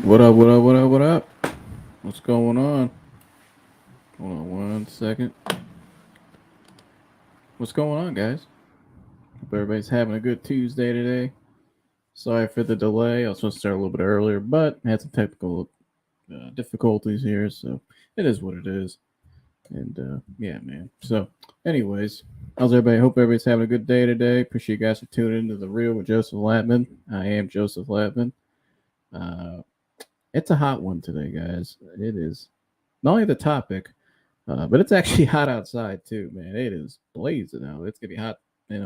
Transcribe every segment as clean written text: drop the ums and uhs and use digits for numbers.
What up, what up, what up, what up? What's going on? Hold on one second. What's going on, guys? Hope everybody's having a good Tuesday today. Sorry for the delay. I was supposed to start a little bit earlier, but had some technical difficulties here, so it is what it is. And yeah, man. So, anyways, how's everybody? Hope everybody's having a good day today. Appreciate you guys for tuning into The Real with Joseph Lamtman. I am Joseph Lamtman. Uh, it's a hot one today, guys. It is not only the topic, but it's actually hot outside too, man. It is blazing out. It's gonna be hot in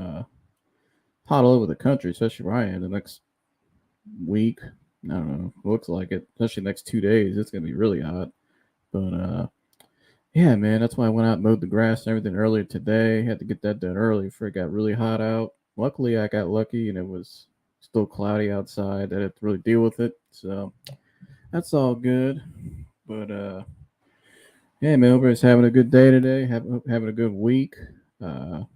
hot all over the country, especially where I am the next week. I don't know. Looks like it. Especially the next 2 days, it's gonna be really hot. But yeah, man. That's why I went out and mowed the grass and everything earlier today. Had to get that done early before it got really hot out. Luckily, I got lucky and it was still cloudy outside. I didn't have to really deal with it, so that's all good. But yeah, man, hope everybody's having a good day today. Having a good week. Hope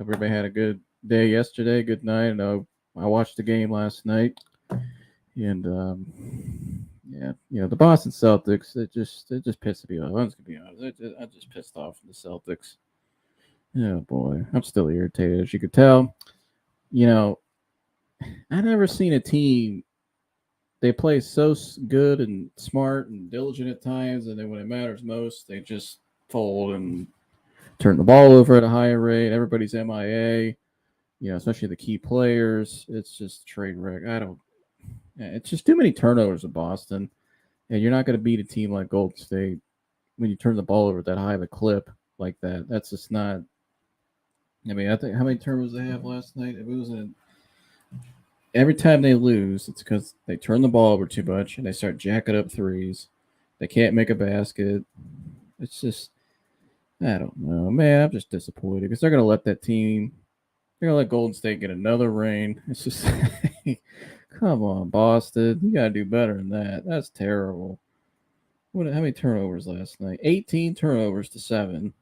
everybody had a good day yesterday. Good night. I watched the game last night, and yeah, the Boston Celtics. It just pissed me off. I'm just gonna be honest. I'm just pissed off at the Celtics. Oh boy, I'm still irritated. As you could tell, you know, I never seen a team. They play so good and smart and diligent at times, and then when it matters most, they just fold and turn the ball over at a higher rate. Everybody's MIA, especially the key players. It's just a train wreck. I don't. It's just too many turnovers in Boston, and you're not going to beat a team like Golden State when you turn the ball over at that high of a clip like that. That's just not. I mean, I think how many turnovers they have last night? It was every time they lose, it's because they turn the ball over too much and they start jacking up threes. They can't make a basket. It's just I don't know, man. I'm just disappointed because they're gonna let that team. They're gonna let Golden State get another ring. It's just, come on, Boston. You gotta do better than that. That's terrible. How many turnovers last night? 18 turnovers to 7,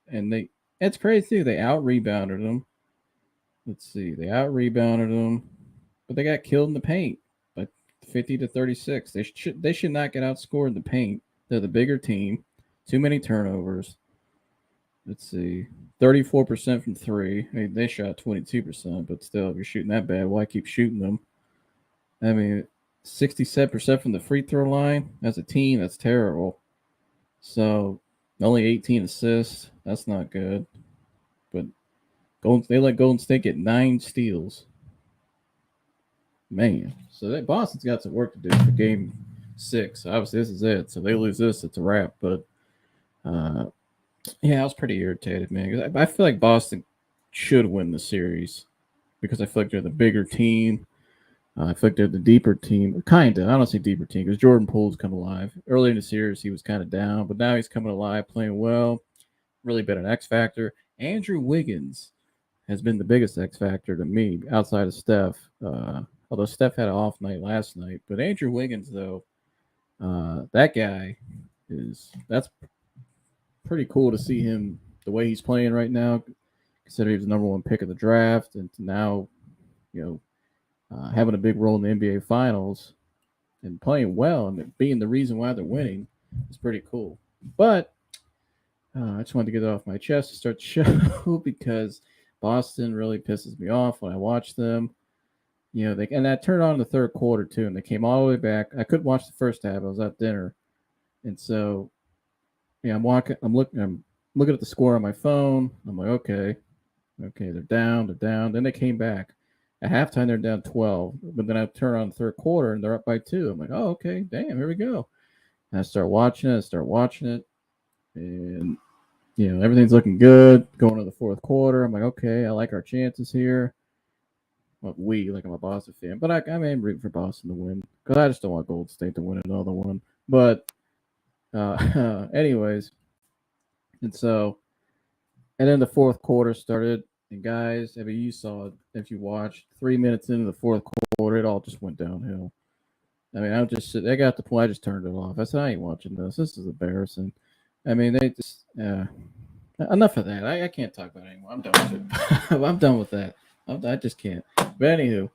and they. It's crazy too. They out rebounded them. Let's see. They out rebounded them, but they got killed in the paint, like 50-36. They should not get outscored in the paint. They're the bigger team. Too many turnovers. Let's see. 34% from three. I mean, they shot 22%, but still, if you're shooting that bad, why keep shooting them? I mean, 67% from the free throw line. As a team, that's terrible. So, only 18 assists. That's not good. But they let Golden State get 9 steals. Man. So Boston's got some work to do for game 6. Obviously, this is it. So they lose this, it's a wrap. But uh, yeah, I was pretty irritated, man. 'Cause I feel like Boston should win the series because I feel like they're the bigger team. I feel like they're the deeper team. Kinda. I don't say deeper team because Jordan Poole's come alive. Early in the series, he was kind of down, but now he's coming alive, playing well. Really been an X factor. Andrew Wiggins has been the biggest X factor to me outside of Steph. Although Steph had an off night last night, but Andrew Wiggins though, that guy that's pretty cool to see him the way he's playing right now. Considering he was the number one pick of the draft, and now, you know, having a big role in the NBA Finals and playing well and being the reason why they're winning is pretty cool. But I just wanted to get it off my chest to start the show because Boston really pisses me off when I watch them. And I turned on the third quarter too, and they came all the way back. I couldn't watch the first half; I was at dinner, and so yeah, I'm looking at the score on my phone. I'm like, okay, they're down, they're down. Then they came back. At halftime, they're down 12, but then I turn on the third quarter and they're up by 2. I'm like, oh, okay, damn, here we go. And I start watching it, and everything's looking good going to the fourth quarter. I'm like, okay, I like our chances here. Well, like I'm a Boston fan, but I mean, rooting for Boston to win because I just don't want Golden State to win another one. But anyways, and so and then the fourth quarter started, and guys, I mean, you saw it if you watched. 3 minutes into the fourth quarter, it all just went downhill. I mean, I got the point. I just turned it off. I said, I ain't watching this. This is embarrassing. I mean, they just enough of that. I can't talk about it anymore. I'm done with it. I'm done with that. I just can't. But anywho,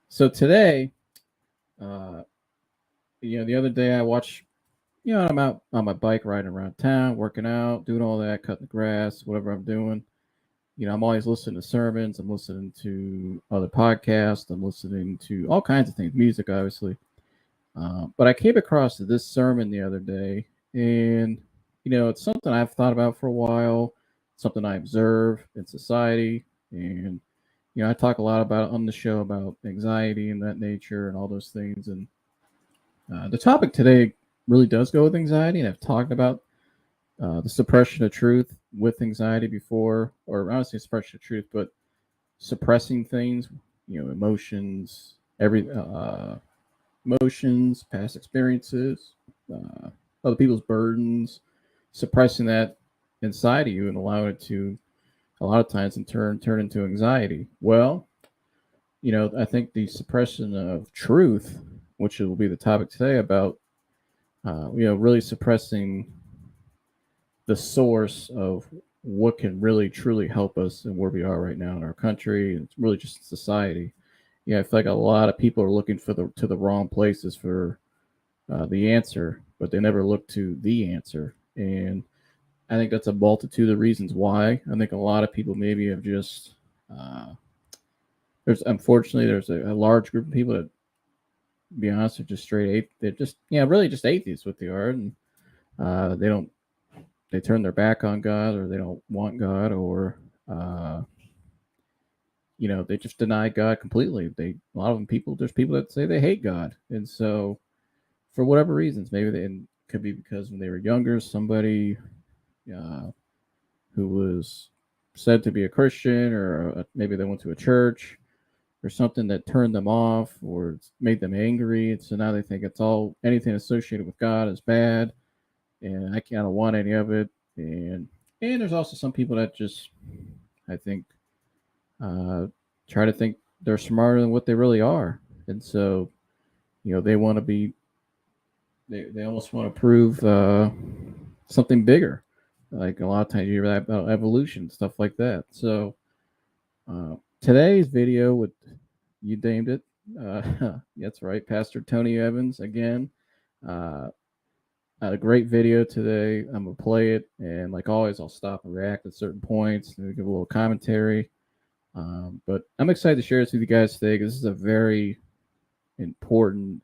so today, the other day I watched, I'm out on my bike riding around town, working out, doing all that, cutting the grass, whatever I'm doing. I'm always listening to sermons. I'm listening to other podcasts. I'm listening to all kinds of things, music, obviously. But I came across this sermon the other day, and it's something I've thought about for a while, something I observe in society, and I talk a lot about on the show about anxiety and that nature and all those things. And the topic today really does go with anxiety, and I've talked about the suppression of truth with anxiety before, or I don't say suppression of truth, but suppressing things, emotions, emotions, past experiences, uh, other people's burdens, suppressing that inside of you and allowing it to, a lot of times, in turn into anxiety. Well, I think the suppression of truth, which will be the topic today, about really suppressing the source of what can really truly help us and where we are right now in our country, and it's really just society. I feel like a lot of people are looking for the wrong places for the answer, but they never look to the answer. And I think that's a multitude of reasons why. I think a lot of people maybe have just there's a large group of people that, to be honest, are just straight they're just really just atheists what they are, and they turn their back on God, or they don't want God, or they just deny God completely. A lot of them there's people that say they hate God, and so for whatever reasons, maybe it could be because when they were younger, somebody uh, who was said to be a Christian, or maybe they went to a church or something that turned them off or made them angry, and so now they think anything associated with God is bad, and I can't want any of it. And there's also some people that just, I think, uh, try to think they're smarter than what they really are, and so they want to be, they almost want to prove something bigger. Like a lot of times you hear that about evolution, stuff like that. So today's video, with you named it, that's right, Pastor Tony Evans again. Uh, a great video today. I'm gonna play it, and like always, I'll stop and react at certain points and give a little commentary. But I'm excited to share this with you guys today because this is a very important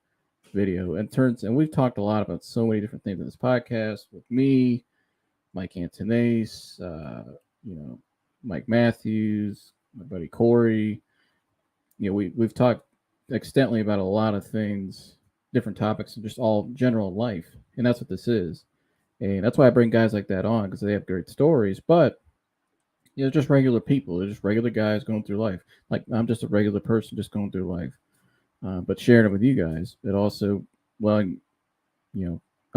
video. And we've talked a lot about so many different things in this podcast with me, Mike Antonese, Mike Matthews, my buddy Corey. We've talked extensively about a lot of things, different topics, and just all general life. And that's what this is. And that's why I bring guys like that on, because they have great stories. But just regular people. They're just regular guys going through life. Like I'm just a regular person just going through life. But sharing it with you guys, it also, an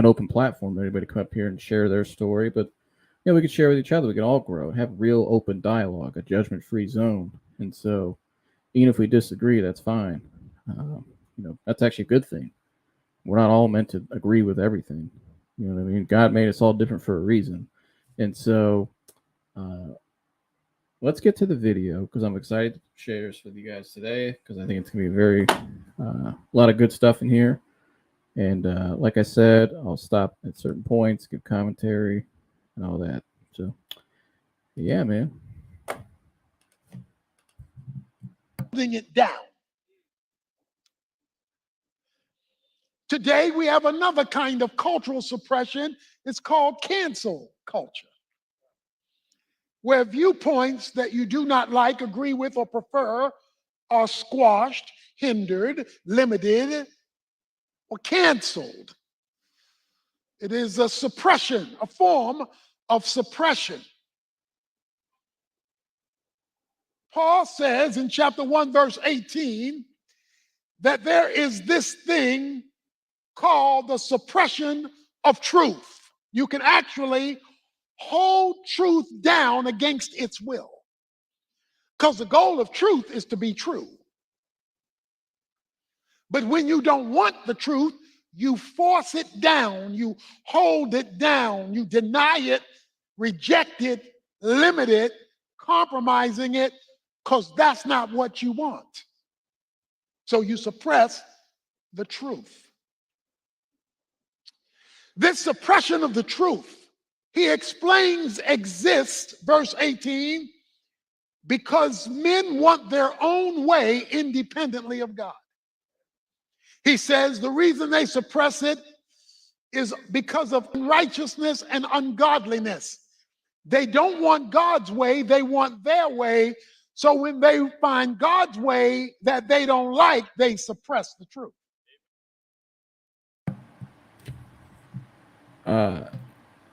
open platform. Anybody come up here and share their story, but we can share with each other. We can all grow and have real open dialogue, a judgment-free zone. And so, even if we disagree, that's fine. That's actually a good thing. We're not all meant to agree with everything. You know what I mean? God made us all different for a reason. And so, let's get to the video, because I'm excited to share this with you guys today, because I think it's going to be a lot of good stuff in here. And like I said, I'll stop at certain points, give commentary, and all that. So, yeah, man. Holding it down. Today, we have another kind of cultural suppression. It's called cancel culture, where viewpoints that you do not like, agree with, or prefer are squashed, hindered, limited, or canceled. It is a suppression, a form of suppression. Paul says in chapter 1, verse 18, that there is this thing called the suppression of truth. You can actually hold truth down against its will, because the goal of truth is to be true. But when you don't want the truth, you force it down, you hold it down, you deny it, reject it, limit it, compromising it, because that's not what you want. So you suppress the truth. This suppression of the truth, he explains, exists, verse 18, because men want their own way independently of God. He says the reason they suppress it is because of unrighteousness and ungodliness. They don't want God's way, they want their way. So when they find God's way that they don't like, they suppress the truth.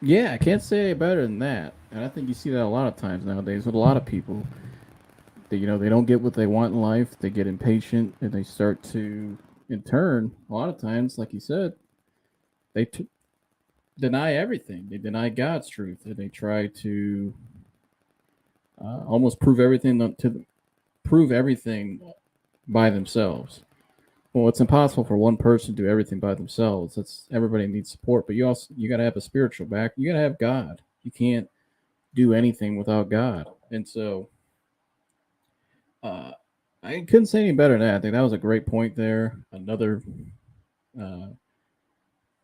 Yeah, I can't say any better than that. And I think you see that a lot of times nowadays with a lot of people. They, they don't get what they want in life. They get impatient and they start to, in turn, a lot of times, like you said, they deny everything. They deny God's truth and they try to almost prove everything by themselves. Well, it's impossible for one person to do everything by themselves. Everybody needs support, but you got to have a spiritual back. You got to have God. You can't do anything without God. And so, I couldn't say any better than that. I think that was a great point there. I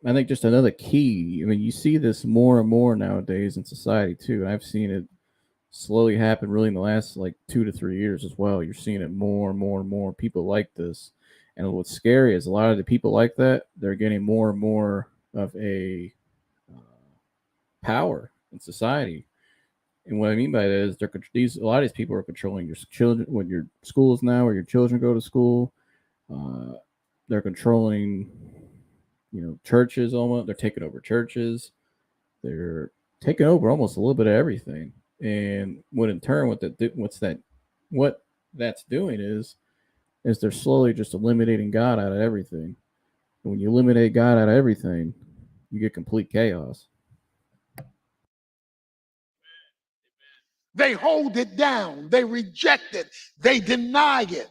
think just another key. I mean, you see this more and more nowadays in society too, and I've seen it slowly happen really in the last like 2 to 3 years as well. You're seeing it more and more and more. People like this. And what's scary is a lot of the people like that, they're getting more and more of a power in society. And what I mean by that is a lot of these people are controlling your children when your schools now, where your children go to school. They're controlling, churches almost. They're taking over churches. They're taking over almost a little bit of everything. And what in turn, what that's doing is they're slowly just eliminating God out of everything. And when you eliminate God out of everything, you get complete chaos. They hold it down. They reject it. They deny it.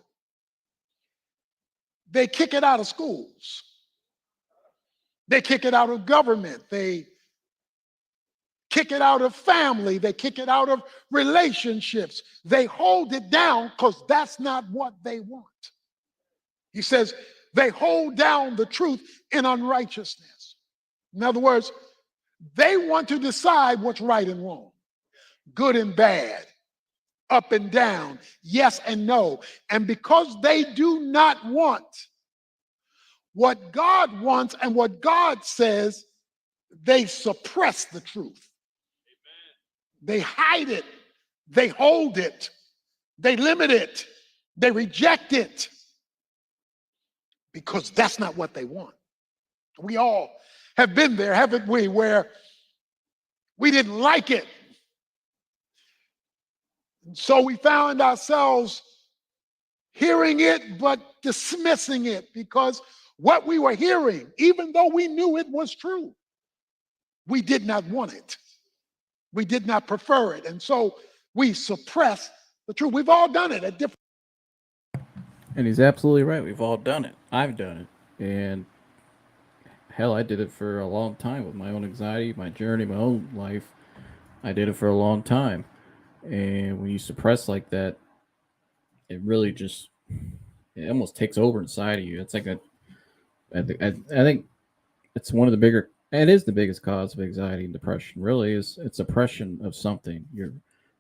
They kick it out of schools. They kick it out of government. They kick it out of family. They kick it out of relationships. They hold it down because that's not what they want. He says they hold down the truth in unrighteousness. In other words, they want to decide what's right and wrong, good and bad, up and down, yes and no. And because they do not want what God wants and what God says, they suppress the truth. They hide it. They hold it. They limit it. They reject it because that's not what they want. We all have been there, haven't we, where we didn't like it. And so we found ourselves hearing it, but dismissing it because what we were hearing, even though we knew it was true, we did not want it. We did not prefer it. And so we suppress the truth. We've all done it at different. And he's absolutely right. We've all done it. I've done it. And hell, I did it for a long time with my own anxiety, my journey, my own life. I did it for a long time. And when you suppress like that, it really just, it almost takes over inside of you. It's like I think it's one of the bigger, it is the biggest cause of anxiety and depression. Really, is it's suppression of something. You're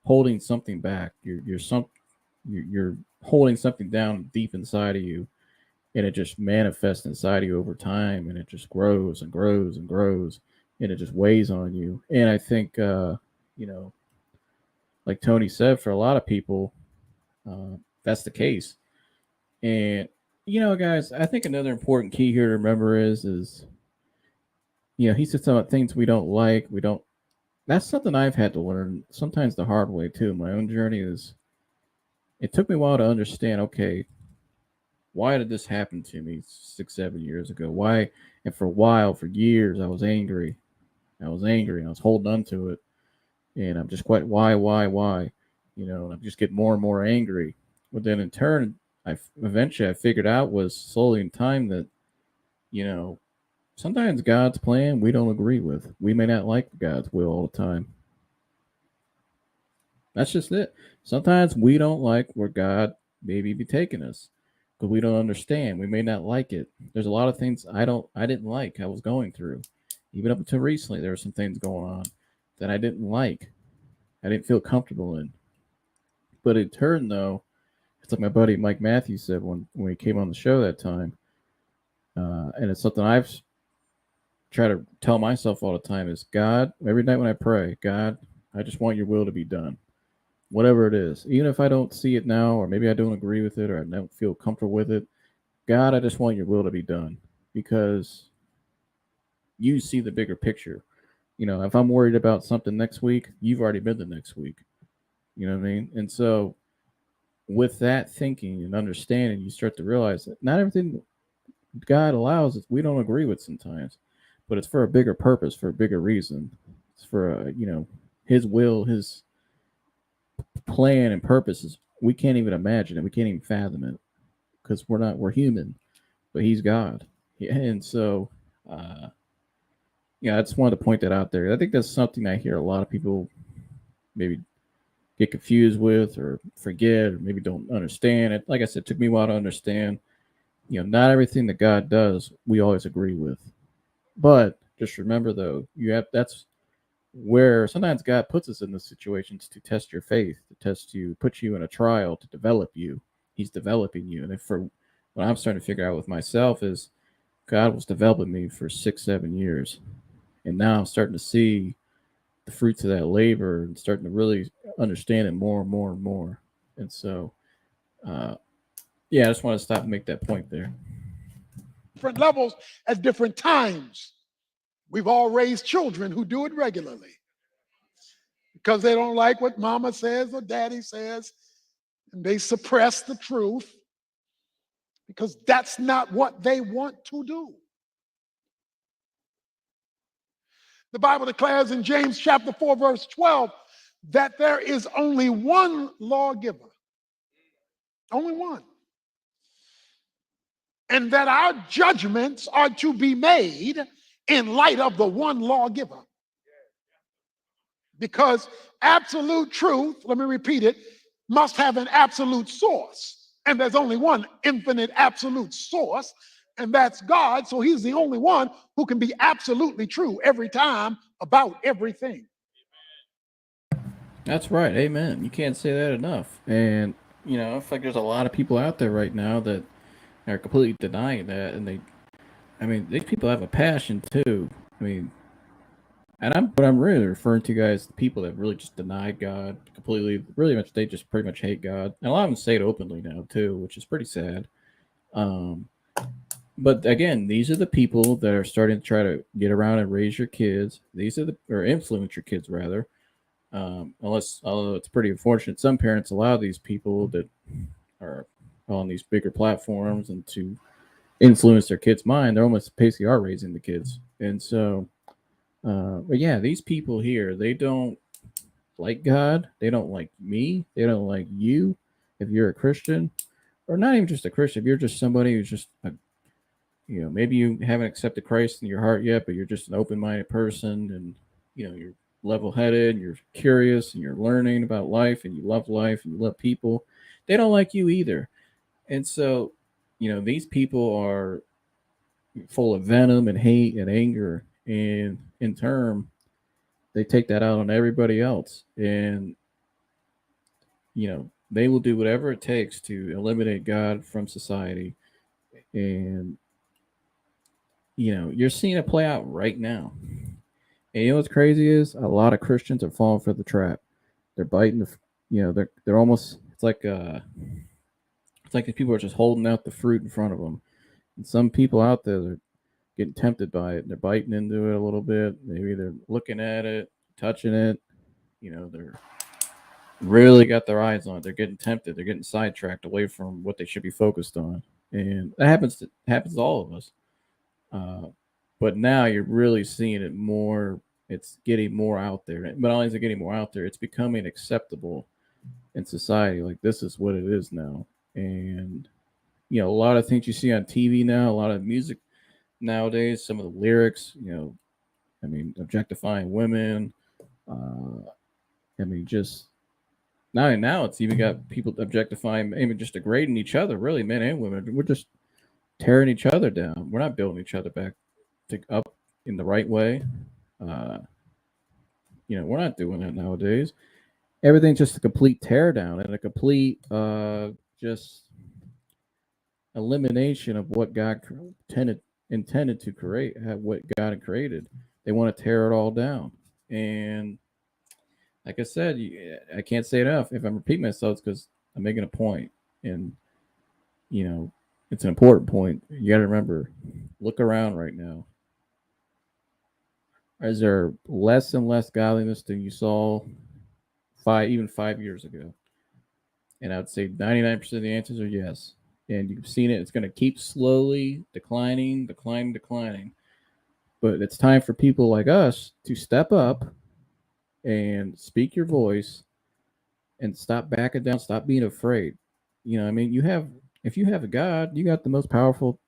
holding something back. You're holding something down deep inside of you, and it just manifests inside of you over time, and it just grows and grows and grows, and it just weighs on you. And I think, like Tony said, for a lot of people, that's the case. And guys, I think another important key here to remember is he said some things we don't like. We don't. That's something I've had to learn sometimes the hard way too. My own journey is. It took me a while to understand. Okay, why did this happen to me 6, 7 years ago? Why? And for a while, for years, I was angry. I was angry, and I was holding on to it. And I'm just quite why? And I'm just getting more and more angry. But then in turn, I figured out was slowly in time that, sometimes God's plan we don't agree with. We may not like God's will all the time. That's just it. Sometimes we don't like where God maybe be taking us because we don't understand. We may not like it. There's a lot of things I didn't like I was going through. even up until recently, there were some things going on that I didn't like. I didn't feel comfortable in. But in turn, though, it's like my buddy Mike Matthews said when he came on the show that time, and it's something I've tried to tell myself all the time: is God, every night when I pray, God, I just want your will to be done, whatever it is, even if I don't see it now, or maybe I don't agree with it, or I don't feel comfortable with it. God, I just want your will to be done, because you see the bigger picture. If I'm worried about something next week, you've already been the next week. You know what I mean? And so, with that thinking and understanding, you start to realize that not everything God allows us, we don't agree with sometimes, but it's for a bigger purpose, for a bigger reason. It's for His will, His plan and purposes. We can't even imagine it. We can't even fathom it because we're human, but He's God. Yeah, and so, uh, I just wanted to point that out there. I think that's something I hear a lot of people maybe get confused with or forget or maybe don't understand it. Like I said, it took me a while to understand. Not everything that God does we always agree with. But just remember though, that's where sometimes God puts us in those situations to test your faith, to test you, put you in a trial, to develop you. He's developing you. And if for what I'm starting to figure out with myself is God was developing me for 6-7 years. And now I'm starting to see the fruits of that labor and starting to really understand it more and more and more. And so, uh, yeah, I just want to stop and make that point there. Different levels at different times. We've all raised children who do it regularly because they don't like what mama says or daddy says, and they suppress the truth because that's not what they want to do. The Bible declares in James chapter 4, verse 12, that there is only one lawgiver. Only one. And that our judgments are to be made in light of the one lawgiver. Because absolute truth, let me repeat it, must have an absolute source. And there's only one infinite absolute source, and that's God. So He's the only one who can be absolutely true every time about everything. That's right. Amen. You can't say that enough. And, I feel like there's a lot of people out there right now that are completely denying that. And these people have a passion too. And what I'm really referring to, guys, the people that really just deny God completely, really much, they just pretty much hate God. And a lot of them say it openly now too, which is pretty sad. Um, but again, these are the people that are starting to try to get around and raise your kids. These are or influence your kids rather. Although it's pretty unfortunate, some parents allow these people that are on these bigger platforms and to influence their kids' mind. They're almost basically are raising the kids, and so, but yeah, these people here, they don't like God. They don't like me. They don't like you. If you're a Christian, or not even just a Christian, if you're just somebody who's just maybe you haven't accepted Christ in your heart yet, but you're just an open-minded person, and you're level-headed, and you're curious, and you're learning about life, and you love people. They don't like you either, and so these people are full of venom and hate and anger, and in turn, they take that out on everybody else, and they will do whatever it takes to eliminate God from society, and you're seeing it play out right now. And what's crazy is a lot of Christians are falling for the trap. They're biting they're almost, it's like the people are just holding out the fruit in front of them. And some people out there are getting tempted by it. They're biting into it a little bit. Maybe they're looking at it, touching it. They're really got their eyes on it. They're getting tempted. They're getting sidetracked away from what they should be focused on. And that happens to all of us. Uh, but now you're really seeing it more. It's getting more out there. But not only is it getting more out there, it's becoming acceptable in society. Like, this is what it is now. And a lot of things you see on TV now, a lot of music nowadays, some of the lyrics, objectifying women. Just now it's even got people objectifying, even just degrading each other, really, men and women. We're just tearing each other down. We're not building each other back up. in the right way. Uh, we're not doing that nowadays. Everything's just a complete teardown and a complete just elimination of what God intended to create, what God had created. They want to tear it all down. And like I said, I can't say enough. If I'm repeating myself, it's because I'm making a point, and it's an important point. You got to remember, look around right now. Is there less and less godliness than you saw even 5 years ago? And I would say 99% of the answers are yes. And you've seen it. It's going to keep slowly declining. But it's time for people like us to step up and speak your voice and stop backing down, stop being afraid. I mean, if you have a God, you got the most powerful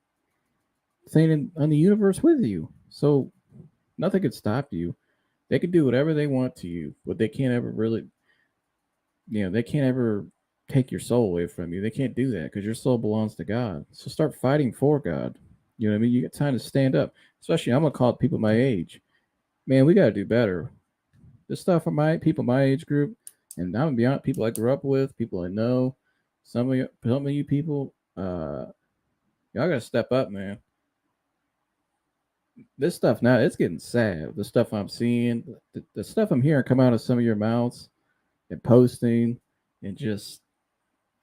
thing on the universe with you. So nothing could stop you. They could do whatever they want to you, but they can't ever really, they can't ever take your soul away from you. They can't do that because your soul belongs to God. So start fighting for God. You know what I mean? You got time to stand up. Especially, I'm gonna call it people my age. Man, we gotta do better. This stuff for people my age group, and I'm beyond people I grew up with, people I know. Some of you people, y'all gotta step up, man. This stuff now, it's getting sad. The stuff I'm seeing, the stuff I'm hearing come out of some of your mouths and posting, and just,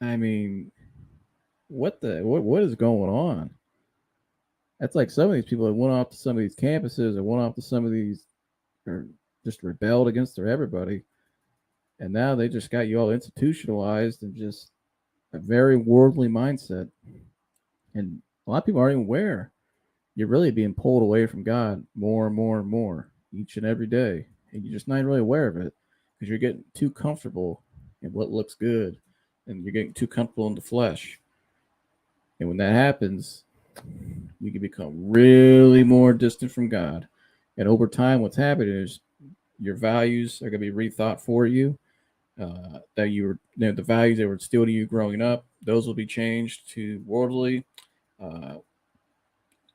I mean, what is going on? That's like some of these people that went off to some of these campuses or went off to some of these, or just rebelled against everybody, and now they just got you all institutionalized and just a very worldly mindset. And a lot of people aren't even aware. You're really being pulled away from God more and more and more each and every day. And you're just not really aware of it because you're getting too comfortable in what looks good and you're getting too comfortable in the flesh. And when that happens, you can become really more distant from God. And over time, what's happening is your values are going to be rethought for you. That the values that were instilled in you growing up, those will be changed to worldly, uh,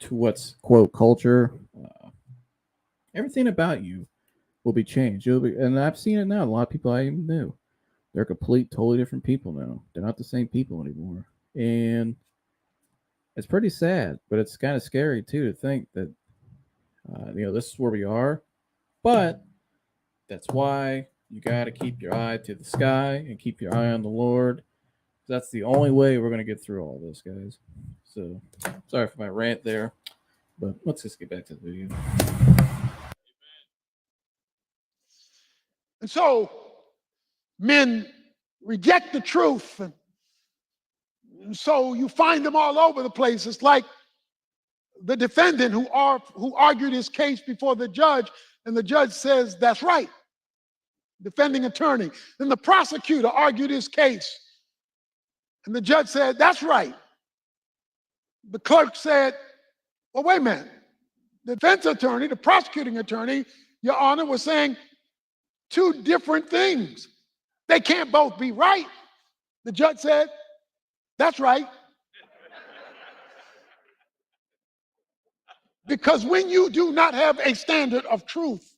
to what's quote culture. Everything about you will be changed. And I've seen it now. A lot of people I even knew, they're totally different people now. They're not the same people anymore, and it's pretty sad. But it's kind of scary too to think that this is where we are. But that's why you got to keep your eye to the sky and keep your eye on the Lord. That's the only way we're going to get through all this, guys. So, sorry for my rant there, but let's just get back to the video. And so men reject the truth. And so you find them all over the place. It's like the defendant who argued his case before the judge, and the judge says, that's right. Defending attorney. Then the prosecutor argued his case, and the judge said, that's right. The clerk said, well, wait a minute. The defense attorney, the prosecuting attorney, Your Honor, was saying two different things. They can't both be right. The judge said, that's right. Because when you do not have a standard of truth,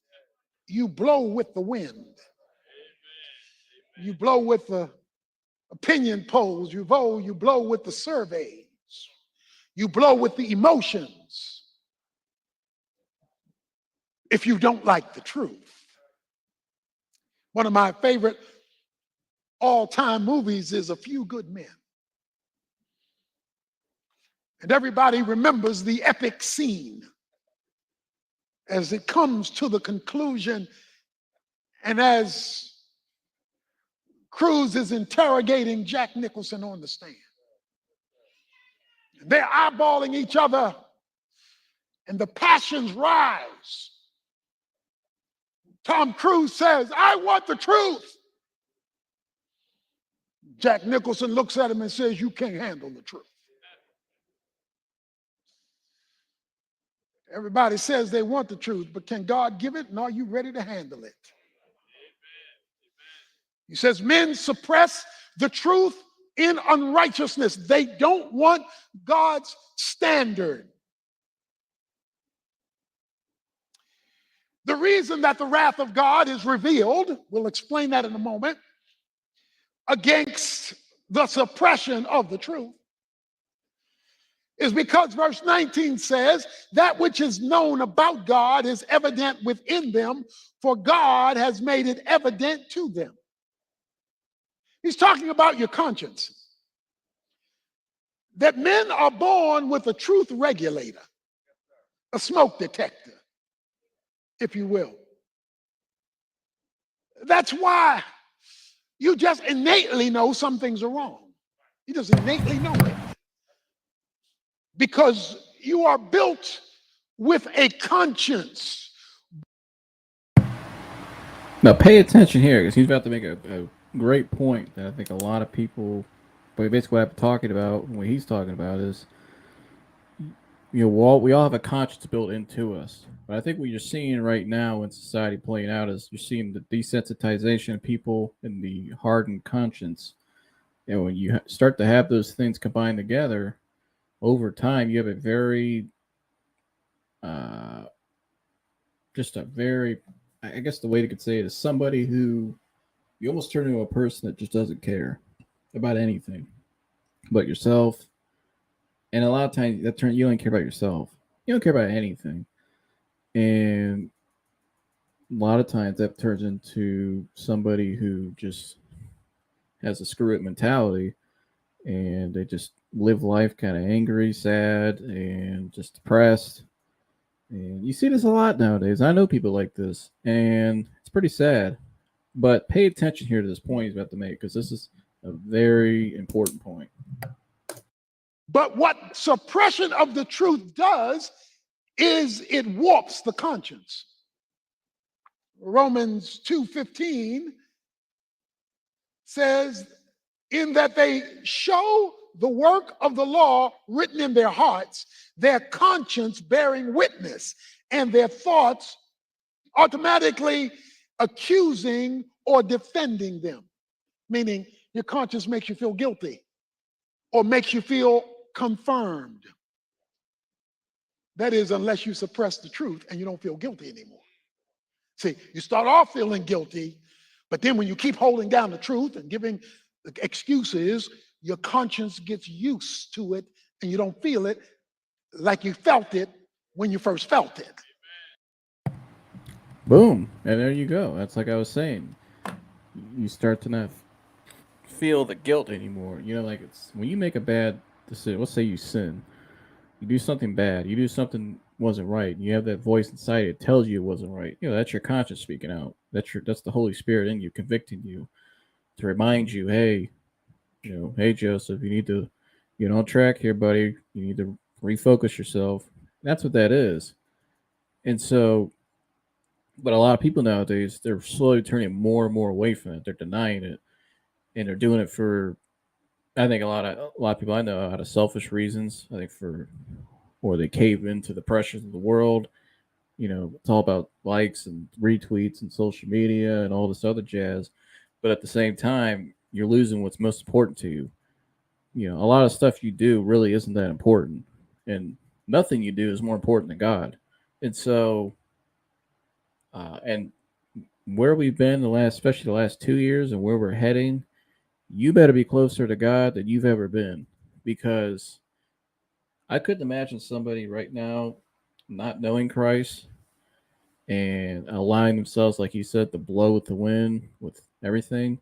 you blow with the wind. You blow with the opinion polls. You blow with the surveys. You blow with the emotions. If you don't like the truth. One of my favorite all-time movies is A Few Good Men. And everybody remembers the epic scene as it comes to the conclusion, and as Cruz is interrogating Jack Nicholson on the stand. They're eyeballing each other, and the passions rise. Tom Cruise says, I want the truth. Jack Nicholson looks at him and says, you can't handle the truth. Everybody says they want the truth, but can God give it? And are you ready to handle it? He says, men suppress the truth in unrighteousness. They don't want God's standard. The reason that the wrath of God is revealed, we'll explain that in a moment, against the suppression of the truth is because verse 19 says, that which is known about God is evident within them, for God has made it evident to them. He's talking about your conscience. That men are born with a truth regulator, a smoke detector, if you will. That's why you just innately know some things are wrong. You just innately know it. Because you are built with a conscience. Now, pay attention here because he's about to make a great point that I think a lot of people, but basically what I'm talking about, what he's talking about is, we all have a conscience built into us. But I think what you're seeing right now in society playing out is you're seeing the desensitization of people and the hardened conscience. And when you start to have those things combined together, over time, you have a very, uh, just a very, I guess the way to could say it is somebody who you almost turn into a person that just doesn't care about anything but yourself. And a lot of times you don't care about yourself. You don't care about anything. And a lot of times that turns into somebody who just has a screw it mentality and they just live life kind of angry, sad, and just depressed. And you see this a lot nowadays. I know people like this, and it's pretty sad. But pay attention here to this point he's about to make because this is a very important point. But what suppression of the truth does is it warps the conscience. Romans 2:15 says, in that they show the work of the law written in their hearts, their conscience bearing witness, and their thoughts automatically accusing or defending them. Meaning your conscience makes you feel guilty or makes you feel confirmed. That is, unless you suppress the truth and you don't feel guilty anymore. See, you start off feeling guilty, but then when you keep holding down the truth and giving excuses, your conscience gets used to it and you don't feel it like you felt it when you first felt it. Boom. And there you go. That's like I was saying. You start to not feel the guilt anymore. Like it's when you make a bad decision, let's say you sin, you do something bad, you do something wasn't right, and you have that voice inside that tells you it wasn't right. That's your conscience speaking out. That's the Holy Spirit in you convicting you to remind you, hey, hey Joseph, you need to on track here, buddy. You need to refocus yourself. That's what that is. And so, but a lot of people nowadays, they're slowly turning more and more away from it. They're denying it, and they're doing it for, I think, a lot of people I know out of selfish reasons. I think or they cave into the pressures of the world. It's all about likes and retweets and social media and all this other jazz. But at the same time, you're losing what's most important to you. A lot of stuff you do really isn't that important, and nothing you do is more important than God. And so, and where we've been especially the last 2 years, and where we're heading, you better be closer to God than you've ever been, because I couldn't imagine somebody right now not knowing Christ and allowing themselves, like you said, to blow with the wind with everything.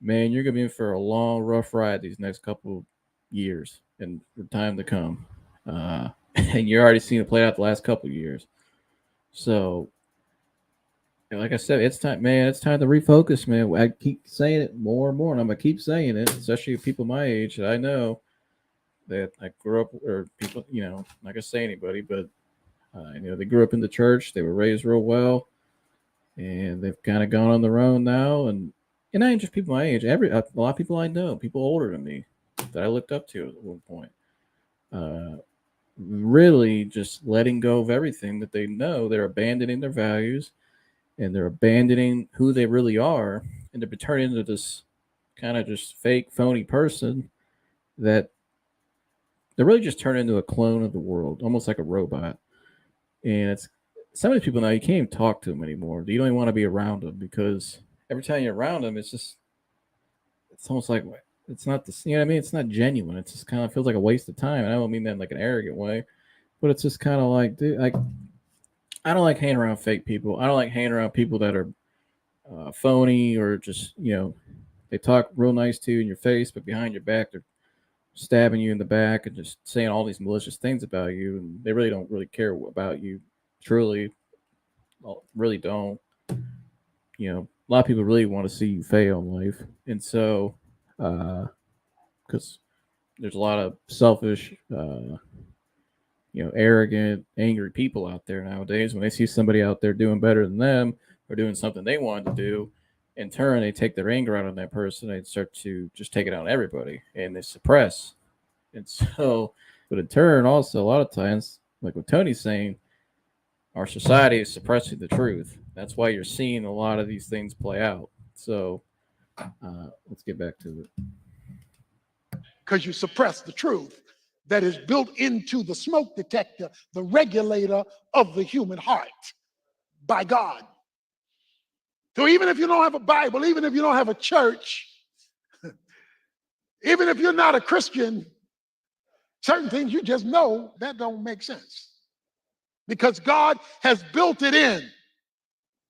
Man, you're gonna be in for a long, rough ride these next couple years and for time to come. And you're already seeing it play out the last couple years. So, like I said, it's time, man. It's time to refocus, man. I keep saying it more and more, and I'm gonna keep saying it, especially people my age that I know that I grew up, or people, not gonna say anybody, but they grew up in the church. They were raised real well, and they've kind of gone on their own now. And not even just people my age. A lot of people I know, people older than me, that I looked up to at one point. Really just letting go of everything that they know. They're abandoning their values, and they're abandoning who they really are, and they're turning into this kind of just fake, phony person that they're really just turning into a clone of the world, almost like a robot. And some of these people now you can't even talk to them anymore. You don't even want to be around them because every time you're around them, it's almost like it's not the, you know what I mean? It's not genuine. It just kind of feels like a waste of time. And I don't mean that in like an arrogant way, but it's just kind of like, dude, like I don't like hanging around fake people. I don't like hanging around people that are phony or just they talk real nice to you in your face, but behind your back they're stabbing you in the back and just saying all these malicious things about you, and they really don't really care about you. Truly, really don't. A lot of people really want to see you fail in life, and so because there's a lot of selfish, arrogant, angry people out there nowadays. When they see somebody out there doing better than them or doing something they wanted to do, in turn they take their anger out on that person. They start to just take it out on everybody, and they suppress. And so, but in turn, also a lot of times, like what Tony's saying, our society is suppressing the truth. That's why you're seeing a lot of these things play out. So let's get back to it. Because you suppress the truth that is built into the smoke detector, the regulator of the human heart by God. So even if you don't have a Bible, even if you don't have a church, even if you're not a Christian, certain things you just know that don't make sense because God has built it in.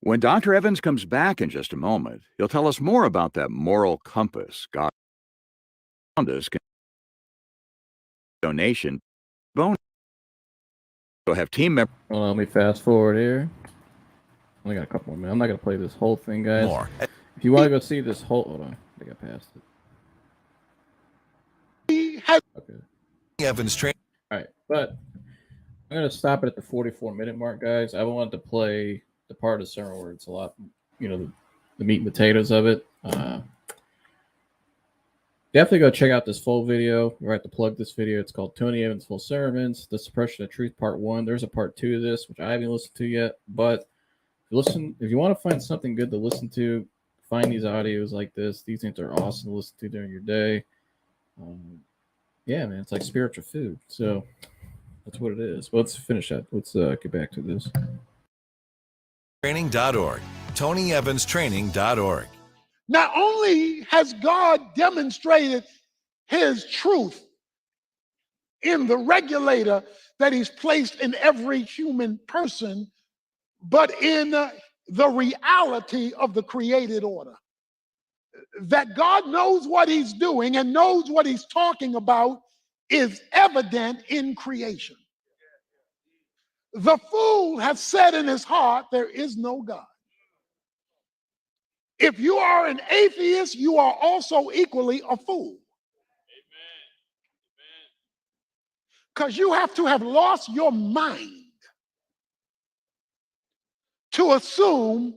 When Dr. Evans comes back in just a moment, he'll tell us more about that moral compass God found us. Donation bonus. We'll have team members. Well, let me fast forward here. I only got a couple more minutes. I'm not gonna play this whole thing, guys. More. If you want to go see this whole, hold on, I think I passed it. Okay. Evans train. All right, but I'm gonna stop it at the 44-minute mark, guys. I wanted to play the part of the sermon where it's a lot, the meat and potatoes of it. Definitely go check out this full video. We're at to plug this video. It's called Tony Evans Full Sermons, The Suppression of Truth Part 1. There's a Part 2 of this, which I haven't listened to yet. But if you want to find something good to listen to, find these audios like this. These things are awesome to listen to during your day. Yeah, man, it's like spiritual food. So that's what it is. Well, let's finish that. Let's get back to this. Training.org. TonyEvansTraining.org. Not only has God demonstrated his truth in the regulator that he's placed in every human person, but in the reality of the created order. That God knows what he's doing and knows what he's talking about is evident in creation. The fool has said in his heart, there is no God. If you are an atheist, you are also equally a fool. Because you have to have lost your mind to assume